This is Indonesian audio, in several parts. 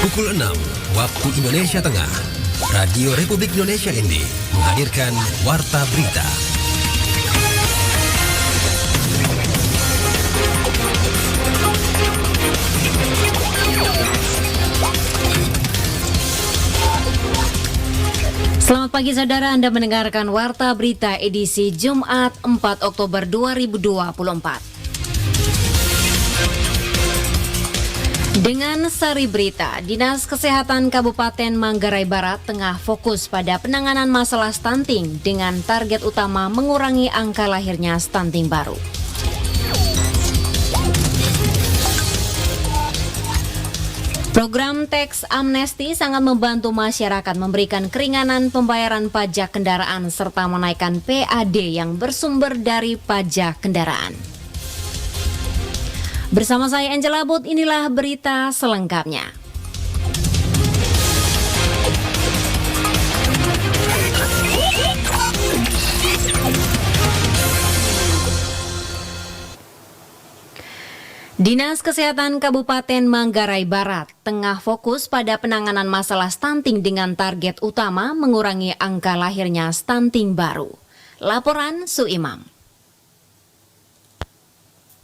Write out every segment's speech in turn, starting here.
Pukul 6 waktu Indonesia Tengah, Radio Republik Indonesia ND menghadirkan Warta Berita. Selamat pagi saudara, Anda mendengarkan Warta Berita edisi Jumat 4 Oktober 2024. Dengan sari berita, Dinas Kesehatan Kabupaten Manggarai Barat tengah fokus pada penanganan masalah stunting dengan target utama mengurangi angka lahirnya stunting baru. Program Tax Amnesty sangat membantu masyarakat memberikan keringanan pembayaran pajak kendaraan serta menaikkan PAD yang bersumber dari pajak kendaraan. Bersama saya Angela Bot, inilah berita selengkapnya. Dinas Kesehatan Kabupaten Manggarai Barat tengah fokus pada penanganan masalah stunting dengan target utama mengurangi angka lahirnya stunting baru. Laporan Suimam.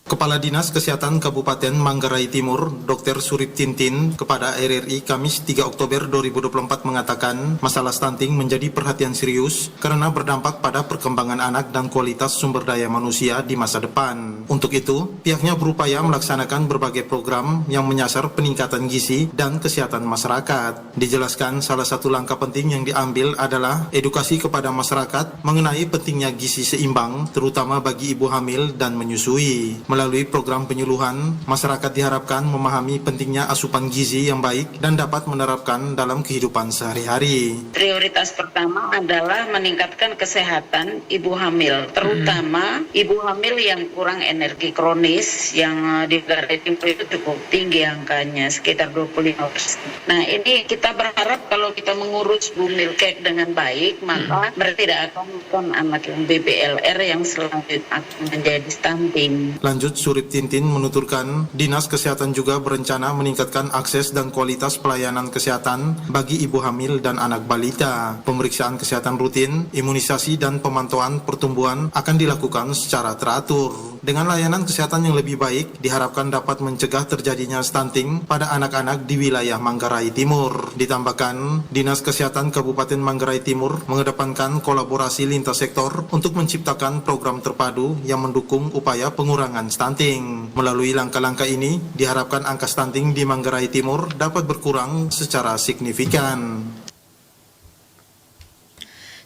Kepala Dinas Kesehatan Kabupaten Manggarai Timur, Dr. Surip Tintin, kepada RRI Kamis 3 Oktober 2024 mengatakan masalah stunting menjadi perhatian serius karena berdampak pada perkembangan anak dan kualitas sumber daya manusia di masa depan. Untuk itu, pihaknya berupaya melaksanakan berbagai program yang menyasar peningkatan gizi dan kesehatan masyarakat. Dijelaskan salah satu langkah penting yang diambil adalah edukasi kepada masyarakat mengenai pentingnya gizi seimbang, terutama bagi ibu hamil dan menyusui. Melalui program penyuluhan, masyarakat diharapkan memahami pentingnya asupan gizi yang baik dan dapat menerapkan dalam kehidupan sehari-hari. Prioritas pertama adalah meningkatkan kesehatan ibu hamil, terutama ibu hamil yang kurang energi kronis yang di Manggarai Timur itu cukup tinggi angkanya, sekitar 25%. Nah, ini kita berharap kalau kita mengurus Bu Milkek dengan baik, maka mereka tidak akan anak yang BBLR yang selanjutnya akan menjadi stunting. Lanjut, Surip Tintin menuturkan, Dinas Kesehatan juga berencana meningkatkan akses dan kualitas pelayanan kesehatan bagi ibu hamil dan anak balita. Pemeriksaan kesehatan rutin, imunisasi dan pemantauan pertumbuhan akan dilakukan secara teratur. Dengan layanan kesehatan yang lebih baik, diharapkan dapat mencegah terjadinya stunting pada anak-anak di wilayah Manggarai Timur. Ditambahkan, Dinas Kesehatan Kabupaten Manggarai Timur mengedepankan kolaborasi lintas sektor untuk menciptakan program terpadu yang mendukung upaya pengurangan stunting. Melalui langkah-langkah ini, diharapkan angka stunting di Manggarai Timur dapat berkurang secara signifikan.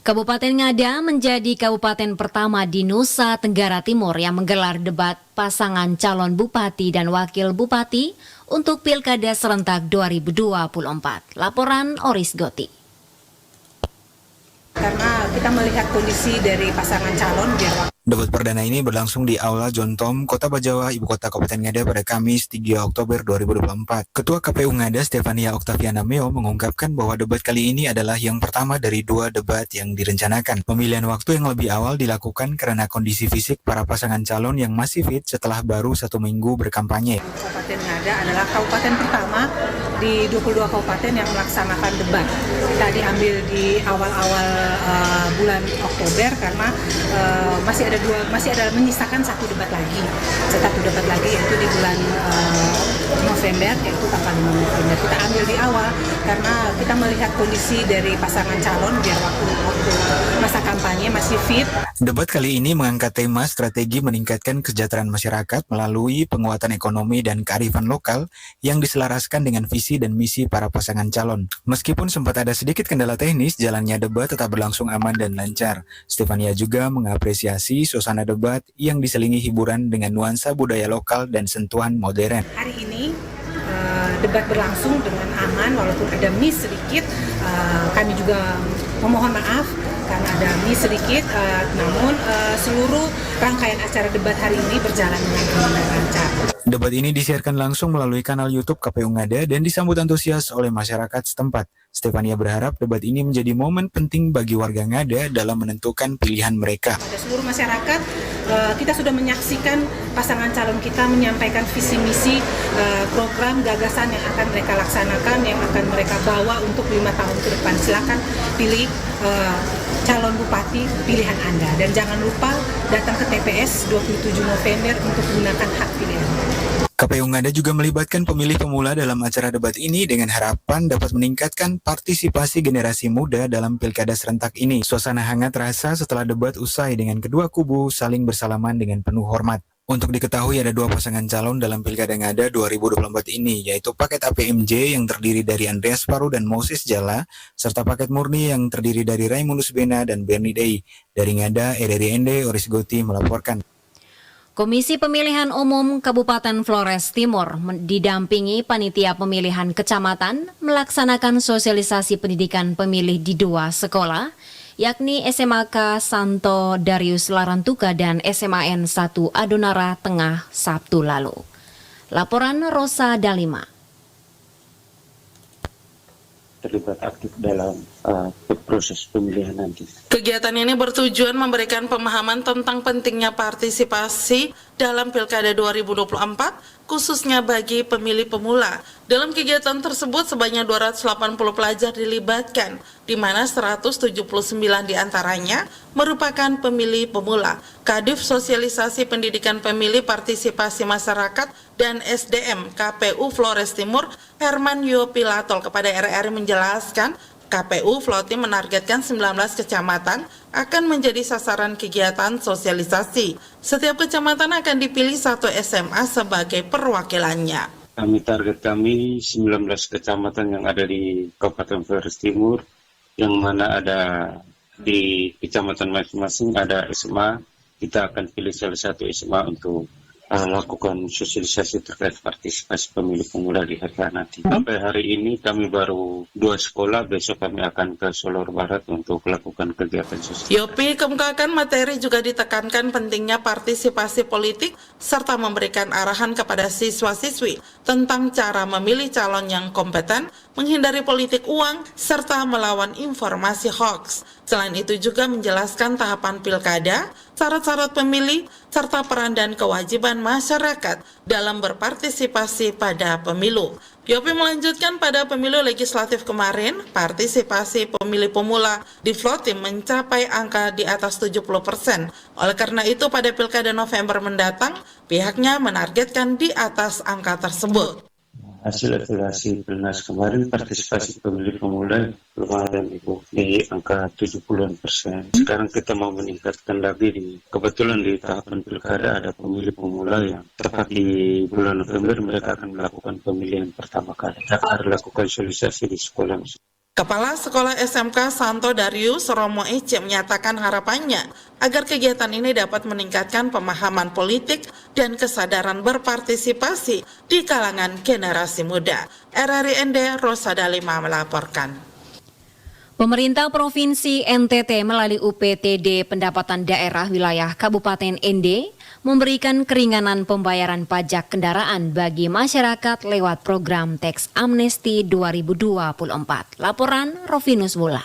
Kabupaten Ngada menjadi kabupaten pertama di Nusa Tenggara Timur yang menggelar debat pasangan calon bupati dan wakil bupati untuk Pilkada serentak 2024. Laporan Oris Goti. Karena kita melihat kondisi dari pasangan calon biar Debat perdana ini berlangsung di Aula John Tom, Kota Bajawa, Ibu Kota Kabupaten Ngada pada Kamis 3 Oktober 2024. Ketua KPU Ngada Stefania Octaviana Meo mengungkapkan bahwa debat kali ini adalah yang pertama dari 2 debat yang direncanakan. Pemilihan waktu yang lebih awal dilakukan karena kondisi fisik para pasangan calon yang masih fit setelah baru 1 minggu berkampanye. Kabupaten Ngada adalah kabupaten pertama di 22 kabupaten yang melaksanakan debat. Kita diambil di awal-awal bulan Oktober karena masih ada menyisakan satu debat lagi yaitu di bulan November, yaitu tanggal 5 November. Kita ambil di awal karena kita melihat kondisi dari pasangan calon biar waktu masa kampanye masih fit. Debat kali ini mengangkat tema strategi meningkatkan kesejahteraan masyarakat melalui penguatan ekonomi dan kearifan lokal yang diselaraskan dengan visi dan misi para pasangan calon. Meskipun sempat ada sedikit kendala teknis, jalannya debat tetap berlangsung aman dan lancar. Stefania juga mengapresiasi suasana debat yang diselingi hiburan dengan nuansa budaya lokal dan sentuhan modern. Hari ini debat berlangsung dengan aman walaupun ada miss sedikit. Kami juga memohon maaf karena ada miss sedikit, namun seluruh rangkaian acara debat hari ini berjalan dengan aman dan lancar. Debat ini disiarkan langsung melalui kanal YouTube KPU Ngada dan disambut antusias oleh masyarakat setempat. Stefania berharap debat ini menjadi momen penting bagi warga Ngada dalam menentukan pilihan mereka. Pada seluruh masyarakat, kita sudah menyaksikan pasangan calon kita menyampaikan visi misi program gagasan yang akan mereka laksanakan, yang akan mereka bawa untuk 5 tahun ke depan. Silakan pilih calon bupati pilihan Anda, dan jangan lupa datang ke TPS 27 November untuk menggunakan hak pilihan. KPU Ngada juga melibatkan pemilih pemula dalam acara debat ini dengan harapan dapat meningkatkan partisipasi generasi muda dalam pilkada serentak ini. Suasana hangat terasa setelah debat usai dengan kedua kubu saling bersalaman dengan penuh hormat. Untuk diketahui ada 2 pasangan calon dalam Pilkada Ngada 2024 ini, yaitu paket APMJ yang terdiri dari Andreas Paru dan Moses Jala, serta paket murni yang terdiri dari Raimunus Bena dan Bernie Day. Dari Ngada, RRI Ende, Oris Goti melaporkan. Komisi Pemilihan Umum Kabupaten Flores Timur didampingi Panitia Pemilihan Kecamatan melaksanakan sosialisasi pendidikan pemilih di 2 sekolah, yakni SMAK Santo Darius Larantuka dan SMAN 1 Adonara Tengah Sabtu lalu. Laporan Rosa Dalima. Terlibat aktif dalam proses pemilihan nanti. Kegiatan ini bertujuan memberikan pemahaman tentang pentingnya partisipasi dalam Pilkada 2024, khususnya bagi pemilih pemula. Dalam kegiatan tersebut sebanyak 280 pelajar dilibatkan, di mana 179 diantaranya merupakan pemilih pemula. Kadif Sosialisasi Pendidikan Pemilih Partisipasi Masyarakat dan SDM KPU Flores Timur, Herman Yopilatol kepada RRI menjelaskan, KPU Flotim menargetkan 19 kecamatan akan menjadi sasaran kegiatan sosialisasi. Setiap kecamatan akan dipilih 1 SMA sebagai perwakilannya. Target kami 19 kecamatan yang ada di Kabupaten Flores Timur, yang mana ada di kecamatan masing-masing ada SMA. Kita akan pilih salah satu SMA untuk lakukan sosialisasi terkait partisipasi pemilih pemula di hari nanti. Sampai hari ini kami baru 2 sekolah, besok kami akan ke Solor Barat untuk melakukan kegiatan sosialisasi. Yopi kemukakan materi juga ditekankan pentingnya partisipasi politik serta memberikan arahan kepada siswa-siswi tentang cara memilih calon yang kompeten, menghindari politik uang, serta melawan informasi hoax. Selain itu juga menjelaskan tahapan pilkada, syarat-syarat pemilih, serta peran dan kewajiban masyarakat dalam berpartisipasi pada pemilu. Yopi melanjutkan pada pemilu legislatif kemarin, partisipasi pemilih pemula di Flotim mencapai angka di atas 70%. Oleh karena itu pada pilkada November mendatang, pihaknya menargetkan di atas angka tersebut. Hasil evaluasi Pilnas kemarin, partisipasi pemilih pemula lumayan Ibu, di angka 70%. Sekarang kita mau meningkatkan lagi, kebetulan di tahapan pilkada ada pemilih pemula yang tepat di bulan November mereka akan melakukan pemilihan pertama kali. Kita akan lakukan sosialisasi di sekolah. Kepala Sekolah SMK Santo Darius Romo Ece menyatakan harapannya agar kegiatan ini dapat meningkatkan pemahaman politik dan kesadaran berpartisipasi di kalangan generasi muda. RRI Ende, Rosa Dalima melaporkan. Pemerintah Provinsi NTT melalui UPTD Pendapatan Daerah Wilayah Kabupaten Ende memberikan keringanan pembayaran pajak kendaraan bagi masyarakat lewat program Tax Amnesty 2024. Laporan Rovinus Wula.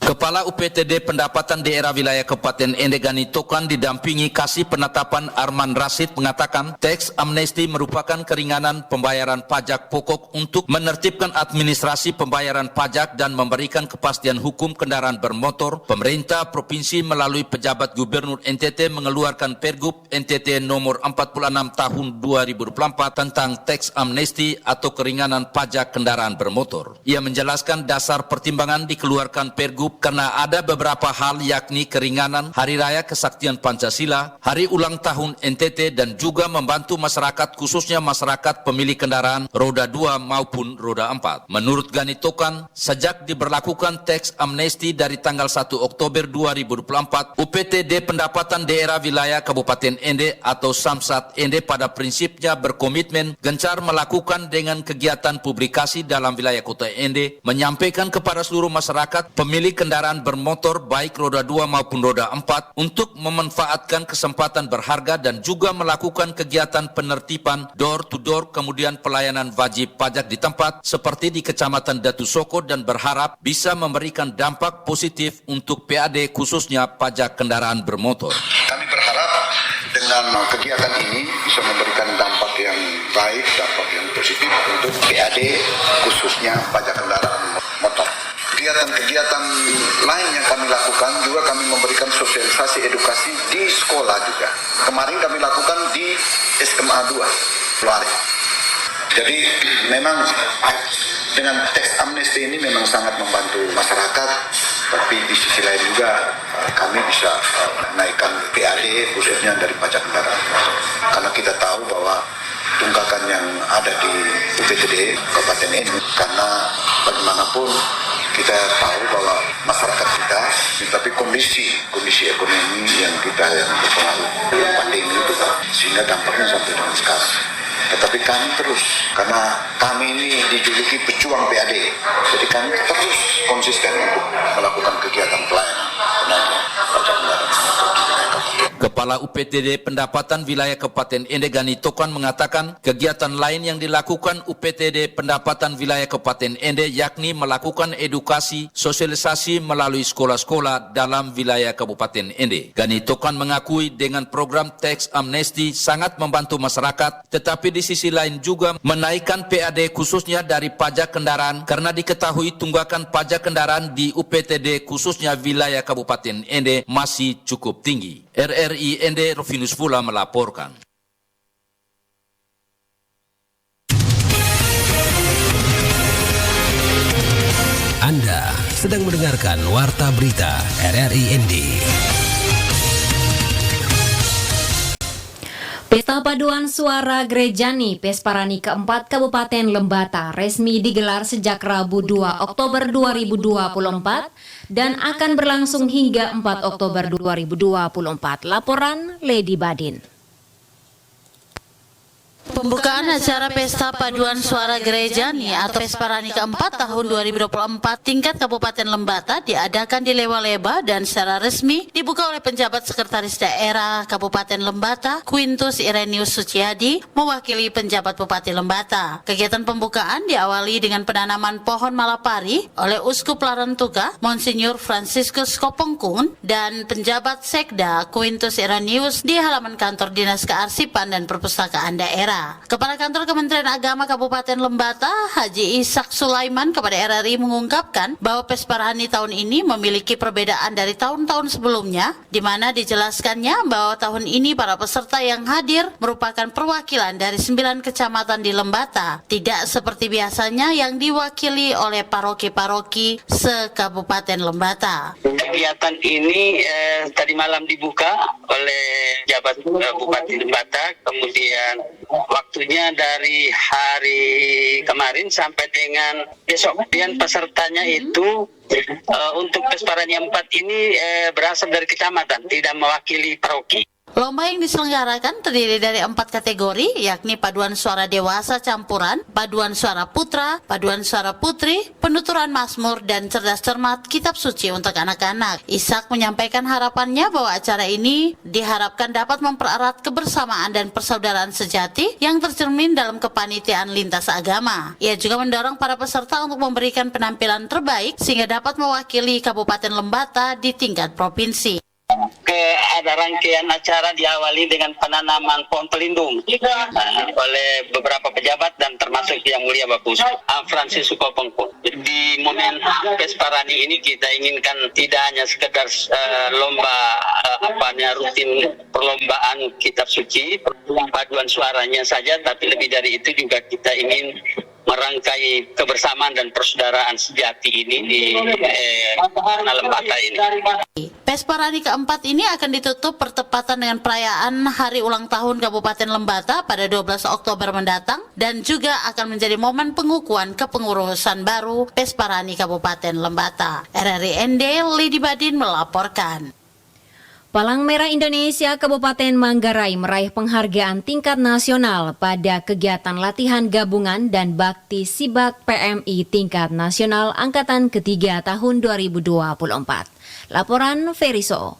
Kepala UPTD Pendapatan Daerah Wilayah Kabupaten Ende Gani Tokan didampingi Kasih Penetapan Arman Rasid mengatakan Tax Amnesty merupakan keringanan pembayaran pajak pokok untuk menertibkan administrasi pembayaran pajak dan memberikan kepastian hukum kendaraan bermotor. Pemerintah Provinsi melalui pejabat Gubernur NTT mengeluarkan Pergub NTT nomor 46 tahun 2024 tentang Tax Amnesty atau keringanan pajak kendaraan bermotor. Ia menjelaskan dasar pertimbangan dikeluarkan Pergub karena ada beberapa hal yakni keringanan Hari Raya Kesaktian Pancasila, Hari Ulang Tahun NTT dan juga membantu masyarakat khususnya masyarakat pemilik kendaraan roda 2 maupun roda 4. Menurut Gani Tokan, sejak diberlakukan Tax Amnesty dari tanggal 1 Oktober 2024, UPTD Pendapatan Daerah Wilayah Kabupaten Ende atau Samsat Ende pada prinsipnya berkomitmen gencar melakukan dengan kegiatan publikasi dalam wilayah Kota Ende, menyampaikan kepada seluruh masyarakat pemilik kendaraan bermotor baik roda 2 maupun roda 4 untuk memanfaatkan kesempatan berharga dan juga melakukan kegiatan penertiban door to door kemudian pelayanan wajib pajak di tempat seperti di Kecamatan Datu Soko dan berharap bisa memberikan dampak positif untuk PAD khususnya pajak kendaraan bermotor. dengan kegiatan ini bisa memberikan dampak yang baik, dampak yang positif untuk PAD, khususnya pajak kendaraan motor. Kegiatan-kegiatan lain yang kami lakukan juga kami memberikan sosialisasi edukasi di sekolah juga. Kemarin kami lakukan di SMA 2, Lari. Jadi memang dengan teks amnesti ini memang sangat membantu masyarakat, tapi di sisi lain juga kami bisa menaikkan PAD khususnya dari pajak kendaraan. Karena kita tahu bahwa tunggakan yang ada di UPTD Kabupaten ini, karena bagaimanapun kita tahu bahwa masyarakat kita, tapi kondisi ekonomi yang berpengaruh dengan pandemi itu, sehingga dampaknya sampai dengan sekarang. Tetapi kami terus, karena kami ini dijuluki pejuang PAD, jadi kami terus konsisten untuk melakukan kegiatan pelayanan penagih pajak kendaraan. Kepala UPTD Pendapatan Wilayah Kabupaten Ende Gani Tokan mengatakan kegiatan lain yang dilakukan UPTD Pendapatan Wilayah Kabupaten Ende yakni melakukan edukasi, sosialisasi melalui sekolah-sekolah dalam wilayah Kabupaten Ende. Gani Tokan mengakui dengan program teks amnesti sangat membantu masyarakat, tetapi di sisi lain juga menaikkan PAD khususnya dari pajak kendaraan karena diketahui tunggakan pajak kendaraan di UPTD khususnya wilayah Kabupaten Ende masih cukup tinggi. RRI Ende Rovinus Fula melaporkan. Anda sedang mendengarkan Warta Berita RRI ND. Pesta Paduan Suara Gerejani Pesparani keempat Kabupaten Lembata resmi digelar sejak Rabu 2 Oktober 2024 dan akan berlangsung hingga 4 Oktober 2024. Laporan Lady Badin. Pembukaan acara Pesta Paduan Suara Gerejani atau Pesparani keempat tahun 2024 tingkat Kabupaten Lembata diadakan di Lewa-Leba dan secara resmi dibuka oleh penjabat Sekretaris Daerah Kabupaten Lembata, Quintus Irenius Suciadi, mewakili penjabat Bupati Lembata. Kegiatan pembukaan diawali dengan penanaman pohon malapari oleh Uskup Larantuka, Monsinyur Franciscus Kopongkun, dan penjabat Sekda Quintus Irenius di halaman kantor Dinas Kearsipan dan Perpustakaan Daerah. Kepala Kantor Kementerian Agama Kabupaten Lembata, Haji Ishak Sulaiman kepada RRI mengungkapkan bahwa Pesparani tahun ini memiliki perbedaan dari tahun-tahun sebelumnya, di mana dijelaskannya bahwa tahun ini para peserta yang hadir merupakan perwakilan dari 9 kecamatan di Lembata, tidak seperti biasanya yang diwakili oleh paroki-paroki se-Kabupaten Lembata. Kegiatan ini tadi malam dibuka oleh jabat Bupati Lembata, kemudian waktunya dari hari kemarin sampai dengan besok. Dan pesertanya itu untuk Pesparani 4 ini berasal dari kecamatan, tidak mewakili paroki. Lomba yang diselenggarakan terdiri dari 4 kategori, yakni paduan suara dewasa campuran, paduan suara putra, paduan suara putri, penuturan mazmur, dan cerdas cermat kitab suci untuk anak-anak. Ishak menyampaikan harapannya bahwa acara ini diharapkan dapat mempererat kebersamaan dan persaudaraan sejati yang tercermin dalam kepanitiaan lintas agama. Ia juga mendorong para peserta untuk memberikan penampilan terbaik sehingga dapat mewakili Kabupaten Lembata di tingkat provinsi. Ada rangkaian acara diawali dengan penanaman pohon pelindung oleh beberapa pejabat dan termasuk Yang Mulia Bapak Franciscus Kopongkun. Di momen Pesparani ini kita inginkan tidak hanya sekedar lomba rutin perlombaan kitab suci, paduan suaranya saja, tapi lebih dari itu juga kita ingin merangkai kebersamaan dan persaudaraan sejati ini di Lembata ini. Pesparani keempat ini akan ditutup bertepatan dengan perayaan Hari Ulang Tahun Kabupaten Lembata pada 12 Oktober mendatang dan juga akan menjadi momen pengukuhan kepengurusan baru Pesparani Kabupaten Lembata. RRI ND Lady Badin melaporkan. Palang Merah Indonesia Kabupaten Manggarai meraih penghargaan tingkat nasional pada kegiatan latihan gabungan dan bakti Sibak PMI tingkat nasional angkatan ketiga tahun 2024. Laporan Feriso.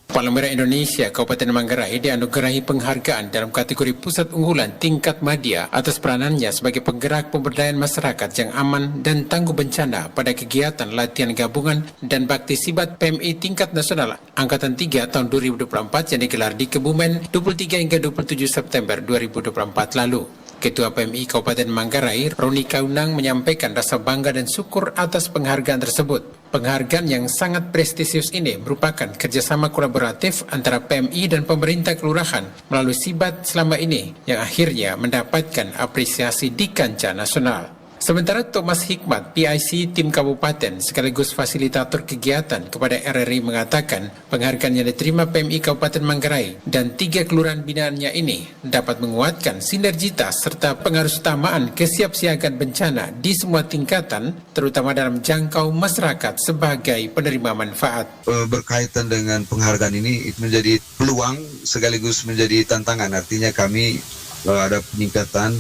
Palang Merah Indonesia Kabupaten Manggarai dianugerahi penghargaan dalam kategori Pusat Unggulan Tingkat Madya atas peranannya sebagai penggerak pemberdayaan masyarakat yang aman dan tangguh bencana pada kegiatan latihan gabungan dan bakti sibat PMI tingkat nasional Angkatan 3 tahun 2024 yang digelar di Kebumen 23 hingga 27 September 2024 lalu. Ketua PMI Kabupaten Manggarai, Roni Kaunang, menyampaikan rasa bangga dan syukur atas penghargaan tersebut. Penghargaan yang sangat prestisius ini merupakan kerjasama kolaboratif antara PMI dan pemerintah kelurahan melalui sibat selama ini yang akhirnya mendapatkan apresiasi di kancah nasional. Sementara Thomas Hikmat, PIC Tim Kabupaten sekaligus fasilitator kegiatan kepada RRI mengatakan penghargaan yang diterima PMI Kabupaten Manggarai dan 3 kelurahan binaannya ini dapat menguatkan sinergitas serta pengarusutamaan kesiapsiagaan bencana di semua tingkatan, terutama dalam jangkau masyarakat sebagai penerima manfaat. Berkaitan dengan penghargaan ini itu menjadi peluang sekaligus menjadi tantangan, artinya kami ada peningkatan.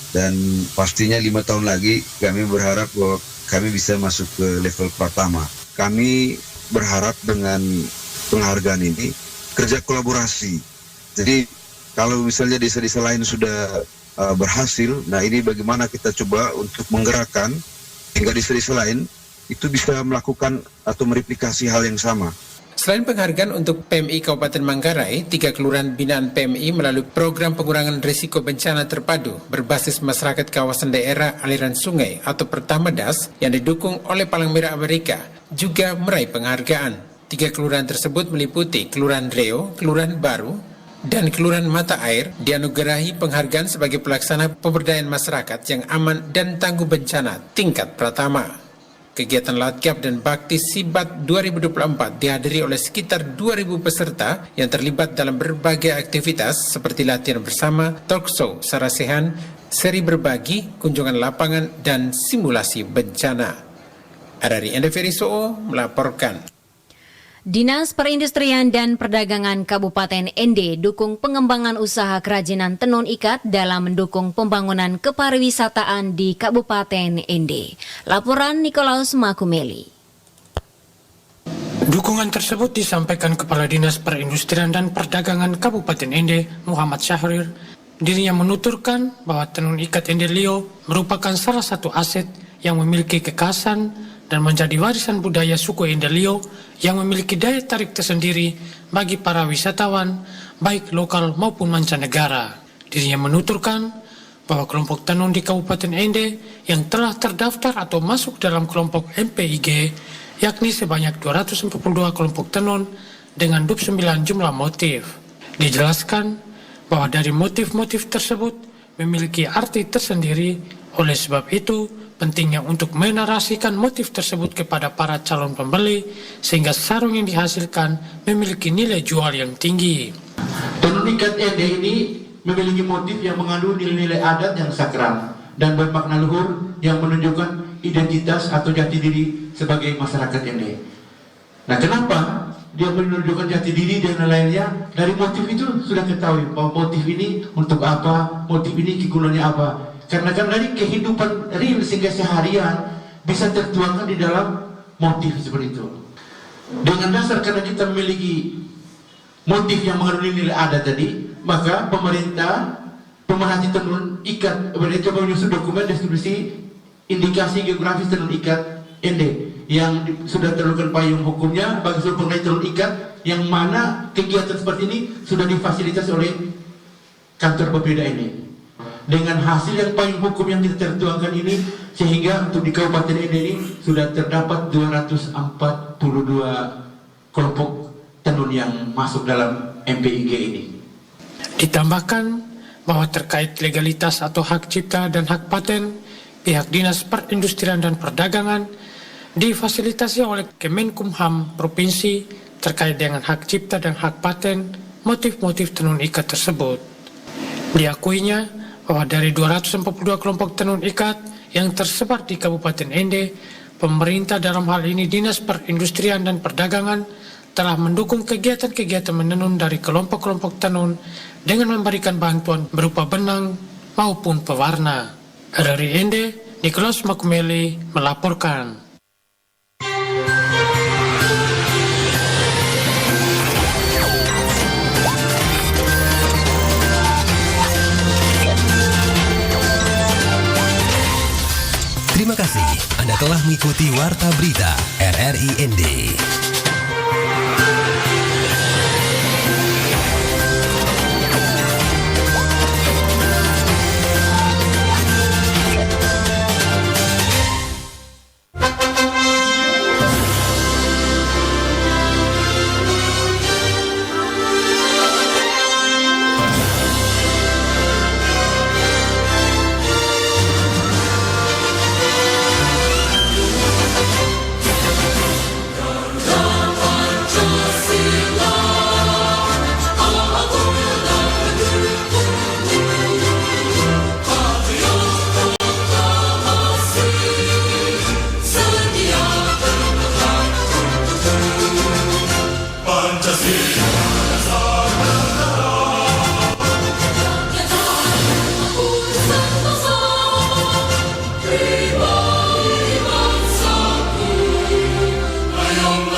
Dan pastinya 5 tahun lagi kami berharap bahwa kami bisa masuk ke level pertama. Kami berharap dengan penghargaan ini kerja kolaborasi. Jadi kalau misalnya desa-desa lain sudah berhasil, nah ini bagaimana kita coba untuk menggerakkan hingga desa-desa lain itu bisa melakukan atau mereplikasi hal yang sama. Selain penghargaan untuk PMI Kabupaten Manggarai, 3 kelurahan binaan PMI melalui program pengurangan risiko bencana terpadu berbasis masyarakat kawasan daerah aliran sungai atau Pertamadas yang didukung oleh Palang Merah Amerika juga meraih penghargaan. 3 kelurahan tersebut meliputi Kelurahan Reo, Kelurahan Baru, dan Kelurahan Mata Air dianugerahi penghargaan sebagai pelaksana pemberdayaan masyarakat yang aman dan tangguh bencana tingkat pertama. Kegiatan Latgab dan Bakti Sibat 2024 dihadiri oleh sekitar 2.000 peserta yang terlibat dalam berbagai aktivitas seperti latihan bersama, talkshow, sarasehan, seri berbagi, kunjungan lapangan, dan simulasi bencana. RRI Endeferi Soo melaporkan. Dinas Perindustrian dan Perdagangan Kabupaten Ende dukung pengembangan usaha kerajinan tenun ikat dalam mendukung pembangunan kepariwisataan di Kabupaten Ende. Laporan Nikolaus Makumeli. Dukungan tersebut disampaikan Kepala Dinas Perindustrian dan Perdagangan Kabupaten Ende, Muhammad Syahrir. Dirinya menuturkan bahwa tenun ikat Ende Lio merupakan salah satu aset yang memiliki kekhasan dan menjadi warisan budaya suku Ende Lio yang memiliki daya tarik tersendiri bagi para wisatawan, baik lokal maupun mancanegara. Dirinya menuturkan bahwa kelompok tenun di Kabupaten Ende yang telah terdaftar atau masuk dalam kelompok MPIG, yakni sebanyak 242 kelompok tenun dengan 29 jumlah motif. Dijelaskan bahwa dari motif-motif tersebut memiliki arti tersendiri, oleh sebab itu pentingnya untuk menarasikan motif tersebut kepada para calon pembeli sehingga sarung yang dihasilkan memiliki nilai jual yang tinggi. Tenun ikat Ende ini memiliki motif yang mengandung nilai-nilai adat yang sakral dan bermakna luhur yang menunjukkan identitas atau jati diri sebagai masyarakat Ende. Nah, kenapa dia menunjukkan jati diri dan lain-lainnya? Dari motif itu sudah ketahui bahwa motif ini untuk apa, motif ini kegunaannya apa. Karena kan dari kehidupan real sehingga seharian bisa tertuangkan di dalam motif seperti itu. Dengan dasar karena kita memiliki motif yang mengandung nilai adat tadi, maka pemerintah pemerhati tenun ikat mereka menyusun dokumen distribusi indikasi geografis tenun ikat Ende yang sudah terlakukan payung hukumnya bagi seluruh pengrajin tenun ikat, yang mana kegiatan seperti ini sudah difasilitasi oleh kantor Bapeda ini. Dengan hasil yang payung hukum yang kita tertuangkan ini, sehingga untuk di Kabupaten Ende ini sudah terdapat 242 kelompok tenun yang masuk dalam MPIG ini. Ditambahkan bahwa terkait legalitas atau hak cipta dan hak paten, pihak Dinas Perindustrian dan Perdagangan difasilitasi oleh Kemenkumham Provinsi terkait dengan hak cipta dan hak paten motif-motif tenun ikat tersebut. Diakuinya bahwa dari 242 kelompok tenun ikat yang tersebar di Kabupaten Ende, pemerintah dalam hal ini Dinas Perindustrian dan Perdagangan telah mendukung kegiatan-kegiatan menenun dari kelompok-kelompok tenun dengan memberikan bantuan berupa benang maupun pewarna. RRI Ende, Nikolaus Makumeli melaporkan. Terima kasih Anda telah mengikuti Warta Berita RRI ND.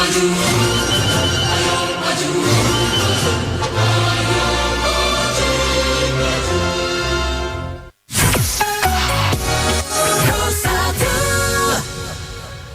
Maju